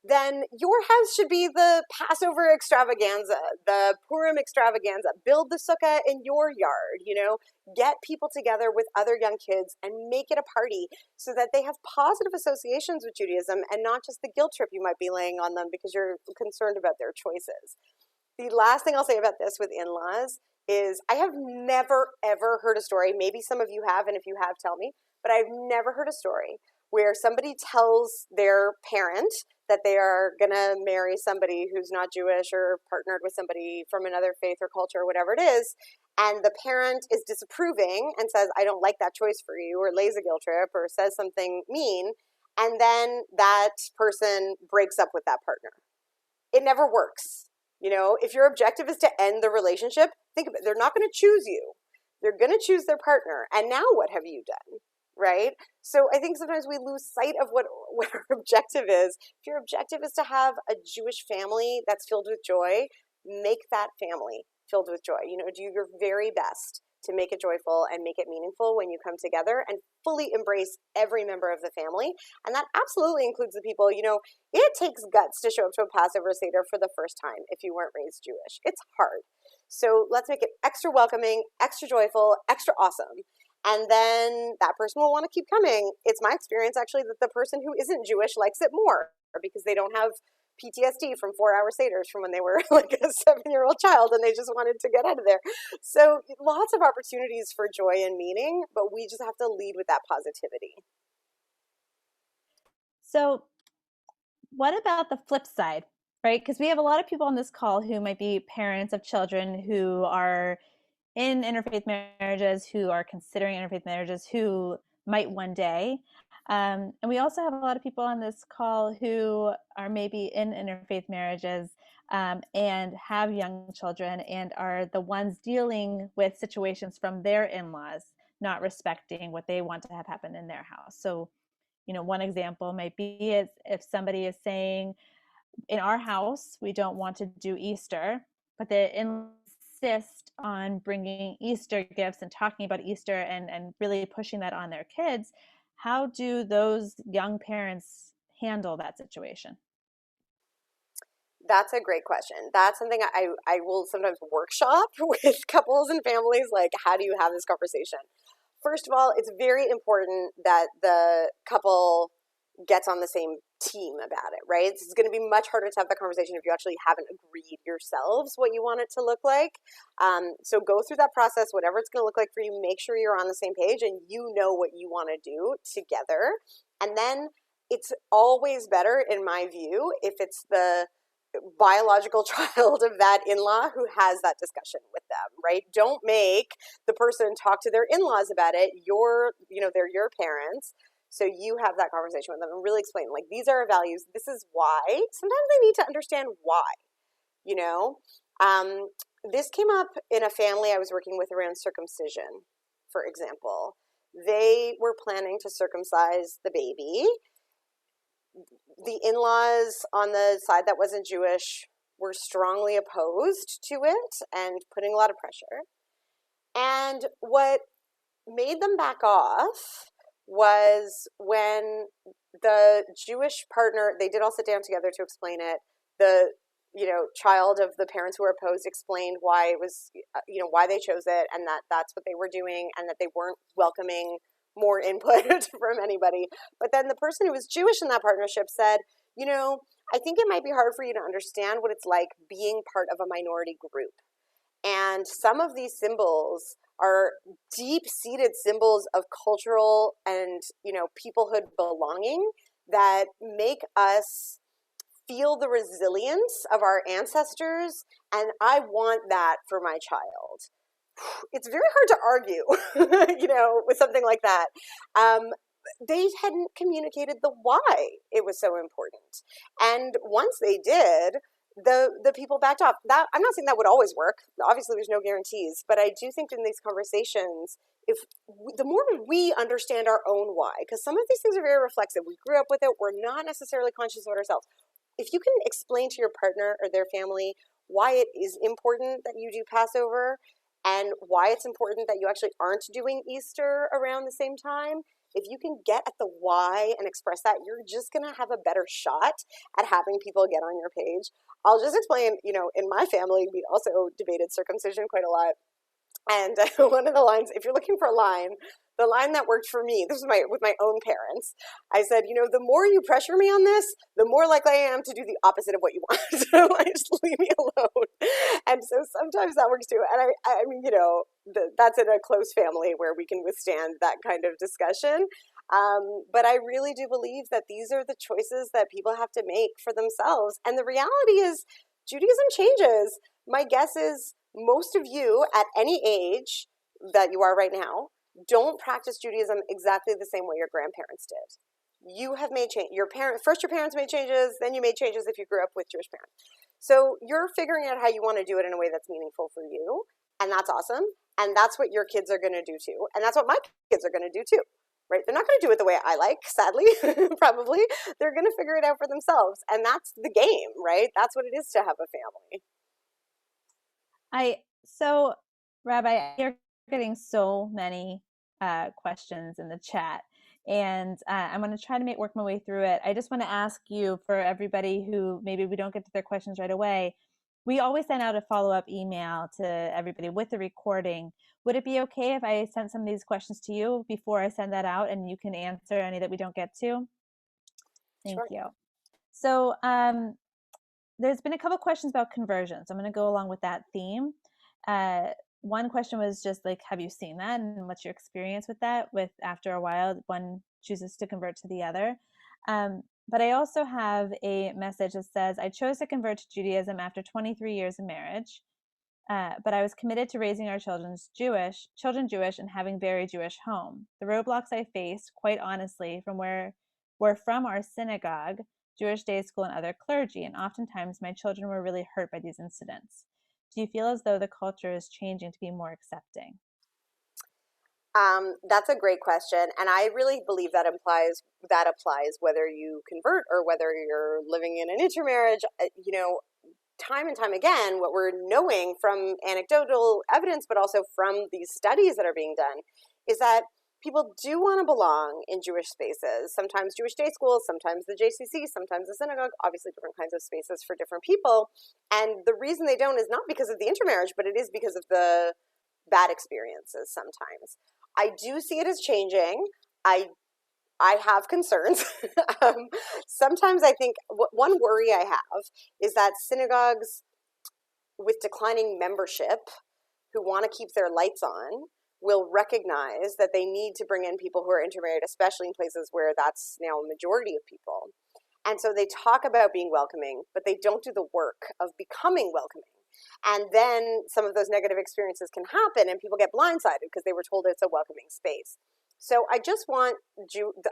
then your house should be the Passover extravaganza, the Purim extravaganza. Build the sukkah in your yard, you know, get people together with other young kids and make it a party so that they have positive associations with Judaism and not just the guilt trip you might be laying on them because you're concerned about their choices. The last thing I'll say about this with in-laws is I have never, ever heard a story, maybe some of you have, and if you have, tell me, but I've never heard a story where somebody tells their parent that they are going to marry somebody who's not Jewish or partnered with somebody from another faith or culture or whatever it is, and the parent is disapproving and says, I don't like that choice for you, or lays a guilt trip or says something mean, and then that person breaks up with that partner. It never works. You know, if your objective is to end the relationship, think of it. They're not going to choose you. They're going to choose their partner. And now what have you done? Right? So I think sometimes we lose sight of what our objective is. If your objective is to have a Jewish family that's filled with joy, make that family filled with joy. You know, do your very best to make it joyful and make it meaningful when you come together, and fully embrace every member of the family. And that absolutely includes the people, you know, it takes guts to show up to a Passover Seder for the first time if you weren't raised Jewish. It's hard. So let's make it extra welcoming, extra joyful, extra awesome. And then that person will want to keep coming. It's my experience, actually, that the person who isn't Jewish likes it more because they don't have PTSD from 4-hour Seders from when they were like a 7-year-old child and they just wanted to get out of there. So lots of opportunities for joy and meaning, but we just have to lead with that positivity. So what about the flip side, right? Because we have a lot of people on this call who might be parents of children who are in interfaith marriages, who are considering interfaith marriages, who might one day. And we also have a lot of people on this call who are maybe in interfaith marriages and have young children and are the ones dealing with situations from their in-laws not respecting what they want to have happen in their house. So, you know, one example might be is if somebody is saying, in our house, we don't want to do Easter, but they insist on bringing Easter gifts and talking about Easter and really pushing that on their kids. How do those young parents handle that situation? That's a great question. That's something I will sometimes workshop with couples and families, like, how do you have this conversation? First of all, it's very important that the couple gets on the same team about it, right? It's going to be much harder to have that conversation if you actually haven't agreed yourselves what you want it to look like. So go through that process, whatever it's going to look like for you. Make sure you're on the same page and you know what you want to do together. And then it's always better, in my view, if it's the biological child of that in-law who has that discussion with them, right? Don't make the person talk to their in-laws about it. They're your parents. So you have that conversation with them and really explain, like, these are our values. This is why. Sometimes they need to understand why, you know? This came up in a family I was working with around circumcision, for example. They were planning to circumcise the baby. The in-laws on the side that wasn't Jewish were strongly opposed to it and putting a lot of pressure. And what made them back off was when the Jewish partner, they did all sit down together to explain it. The child of the parents who were opposed explained why it was, why they chose it, and that's what they were doing, and that they weren't welcoming more input from anybody. But then the person who was Jewish in that partnership said, I think it might be hard for you to understand what it's like being part of a minority group. And some of these symbols are deep-seated symbols of cultural and, peoplehood belonging that make us feel the resilience of our ancestors, and I want that for my child. It's very hard to argue, with something like that. They hadn't communicated the why it was so important. And once they did, the people backed off. That, I'm not saying that would always work. Obviously, there's no guarantees. But I do think in these conversations, the more we understand our own why, because some of these things are very reflexive. We grew up with it. We're not necessarily conscious of it ourselves. If you can explain to your partner or their family why it is important that you do Passover and why it's important that you actually aren't doing Easter around the same time, if you can get at the why and express that, you're just going to have a better shot at having people get on your page. I'll just explain, in my family, we also debated circumcision quite a lot. And one of the lines, if you're looking for a line, the line that worked for me, this was with my own parents. I said, the more you pressure me on this, the more likely I am to do the opposite of what you want. So I just leave me alone. And so sometimes that works too. And I mean, that's in a close family where we can withstand that kind of discussion. But I really do believe that these are the choices that people have to make for themselves. And the reality is Judaism changes. My guess is most of you at any age that you are right now don't practice Judaism exactly the same way your grandparents did. You have made change. Your parents made changes, then you made changes if you grew up with Jewish parents. So you're figuring out how you want to do it in a way that's meaningful for you, and that's awesome. And that's what your kids are going to do too. And that's what my kids are going to do too. Right? They're not going to do it the way I like, sadly, probably. They're going to figure it out for themselves. And that's the game, right? That's what it is to have a family. So, Rabbi, you're getting so many questions in the chat, and I'm going to try to work my way through it. I just want to ask you, for everybody who maybe we don't get to their questions right away, we always send out a follow-up email to everybody with the recording. Would it be okay if I sent some of these questions to you before I send that out, and you can answer any that we don't get to? Thank you. So there's been a couple questions about conversions. I'm going to go along with that theme. One question was just like, have you seen that, and what's your experience with that? With after a while, one chooses to convert to the other. But I also have a message that says, I chose to convert to Judaism after 23 years of marriage, but I was committed to raising our children Jewish and having very Jewish home. The roadblocks I faced, quite honestly, were from our synagogue, Jewish day school, and other clergy, and oftentimes my children were really hurt by these incidents. Do you feel as though the culture is changing to be more accepting? That's a great question, and I really believe that applies whether you convert or whether you're living in an intermarriage. Time and time again, what we're knowing from anecdotal evidence, but also from these studies that are being done, is that people do want to belong in Jewish spaces. Sometimes Jewish day schools, sometimes the JCC, sometimes the synagogue, obviously different kinds of spaces for different people. And the reason they don't is not because of the intermarriage, but it is because of the bad experiences sometimes. I do see it as changing. I I have concerns. um, Sometimes I think one worry I have is that synagogues with declining membership who want to keep their lights on will recognize that they need to bring in people who are intermarried, especially in places where that's now a majority of people. And so they talk about being welcoming, but they don't do the work of becoming welcoming. And then some of those negative experiences can happen and people get blindsided because they were told it's a welcoming space. So I just want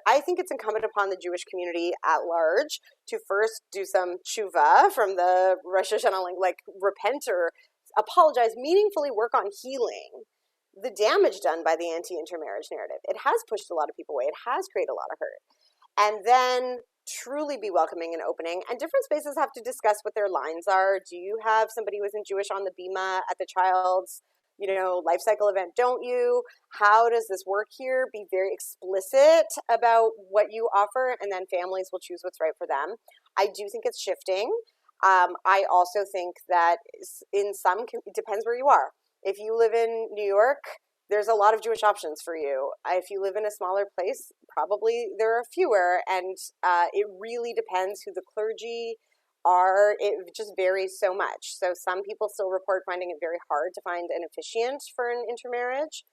I think it's incumbent upon the Jewish community at large to first do some tshuva from the Rosh Hashanah, like repent or apologize, meaningfully work on healing the damage done by the anti-intermarriage narrative. It has pushed a lot of people away. It has created a lot of hurt. And then truly be welcoming and opening. And different spaces have to discuss what their lines are. Do you have somebody who isn't Jewish on the bima at the child's, life cycle event? Don't you? How does this work here? Be very explicit about what you offer, and then families will choose what's right for them. I do think it's shifting. I also think that it depends where you are. If you live in New York, there's a lot of Jewish options for you. If you live in a smaller place, probably there are fewer, and it really depends who the clergy are. It just varies so much. So some people still report finding it very hard to find an officiant for an intermarriage.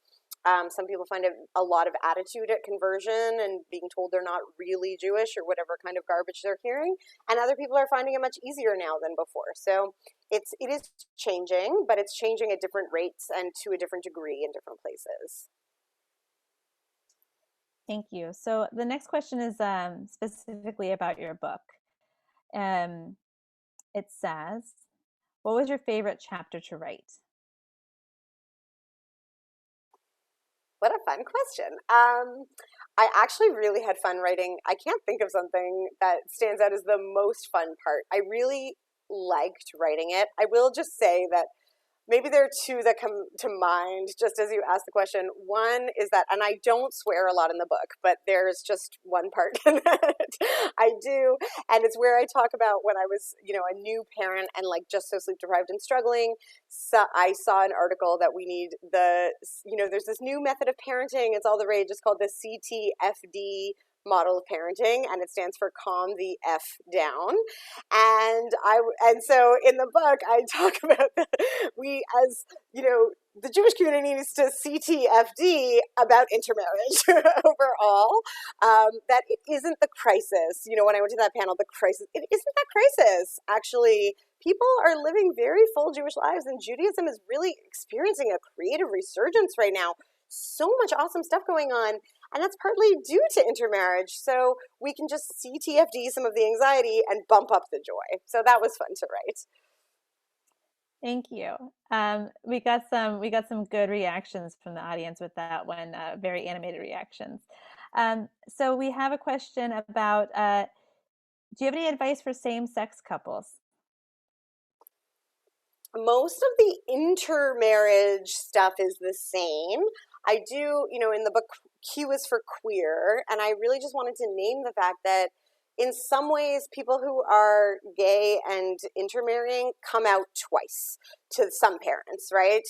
Some people find a lot of attitude at conversion and being told they're not really Jewish or whatever kind of garbage they're hearing. And other people are finding it much easier now than before. So it is changing, but it's changing at different rates and to a different degree in different places. Thank you. So the next question is specifically about your book. It says, what was your favorite chapter to write? What a fun question. I actually really had fun writing. I can't think of something that stands out as the most fun part. I really liked writing it. I will just say that maybe there are two that come to mind just as you ask the question. One is that, and I don't swear a lot in the book, but there's just one part that I do, and it's where I talk about when I was, a new parent and like just so sleep deprived and struggling. So I saw an article that we need there's this new method of parenting. It's all the rage. It's called the CTFD model of parenting, and it stands for calm the F down. And so in the book I talk about we as the Jewish community needs to CTFD about intermarriage overall. That it isn't the crisis. When I went to that panel, the crisis, it isn't that crisis. Actually, people are living very full Jewish lives, and Judaism is really experiencing a creative resurgence right now. So much awesome stuff going on. And that's partly due to intermarriage. So we can just CTFD some of the anxiety and bump up the joy. So that was fun to write. Thank you. We got some good reactions from the audience with that one, very animated reactions. So we have a question about, do you have any advice for same-sex couples? Most of the intermarriage stuff is the same. I do, in the book, Q is for queer, and I really just wanted to name the fact that in some ways, people who are gay and intermarrying come out twice to some parents, right?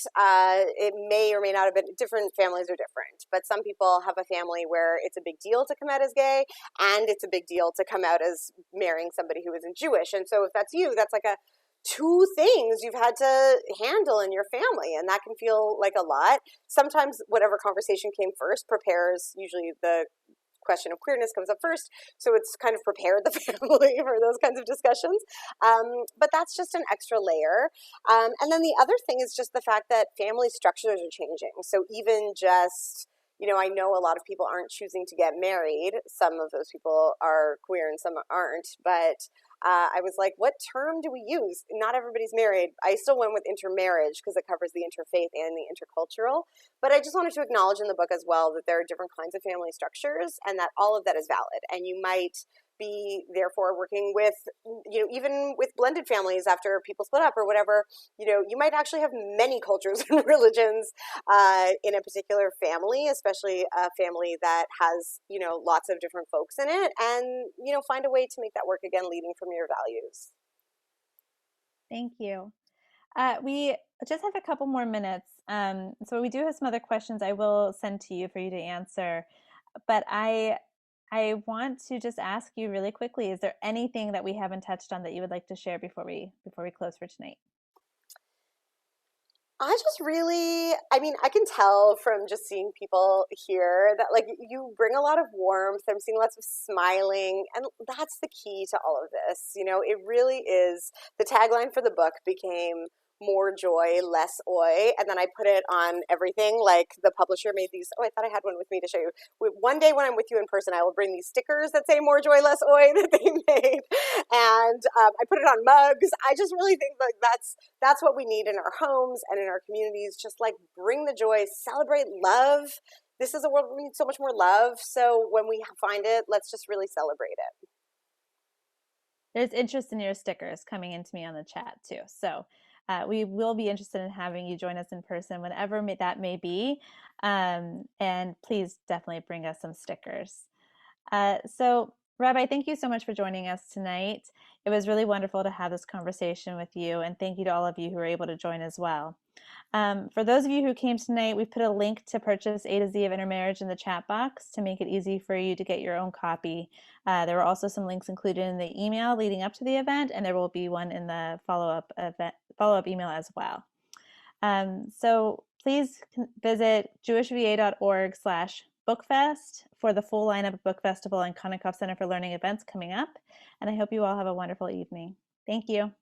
It may or may not have been, different families are different, but some people have a family where it's a big deal to come out as gay, and it's a big deal to come out as marrying somebody who isn't Jewish. And so if that's you, that's like two things you've had to handle in your family, and that can feel like a lot. Sometimes whatever conversation came first prepares, usually the question of queerness comes up first, so it's kind of prepared the family for those kinds of discussions. But that's just an extra layer. And then the other thing is just the fact that family structures are changing. So even just, I know a lot of people aren't choosing to get married. Some of those people are queer and some aren't, but I was like, what term do we use? Not everybody's married. I still went with intermarriage because it covers the interfaith and the intercultural. But I just wanted to acknowledge in the book as well that there are different kinds of family structures and that all of that is valid. And you might be therefore working with, even with blended families after people split up or whatever, you might actually have many cultures and religions in a particular family, especially a family that has, lots of different folks in it, and, find a way to make that work again, leading from your values. Thank you. We just have a couple more minutes. So we do have some other questions I will send to you for you to answer. But I I want to just ask you really quickly, is there anything that we haven't touched on that you would like to share before we close for tonight? I just really, I mean, I can tell from just seeing people here that like you bring a lot of warmth. I'm seeing lots of smiling, and that's the key to all of this. You know, it really is. The tagline for the book became more joy, less oi, and then I put it on everything. Like the publisher made these. Oh, I thought I had one with me to show you. One day when I'm with you in person, I will bring these stickers that say more joy, less oi that they made, and I put it on mugs. I just really think like that's what we need in our homes and in our communities. Just like bring the joy, celebrate love. This is a world where we need so much more love. So when we find it, let's just really celebrate it. There's interest in your stickers coming into me on the chat too. So we will be interested in having you join us in person whenever that may be. And please definitely bring us some stickers. So, Rabbi, thank you so much for joining us tonight. It was really wonderful to have this conversation with you, and thank you to all of you who were able to join as well. For those of you who came tonight, we put a link to purchase A to Z of Intermarriage in the chat box to make it easy for you to get your own copy. There were also some links included in the email leading up to the event, and there will be one in the follow-up email as well. So please visit jewishva.org/bookfest for the full lineup of Book Festival and Hanukkah Center for Learning events coming up. And I hope you all have a wonderful evening. Thank you.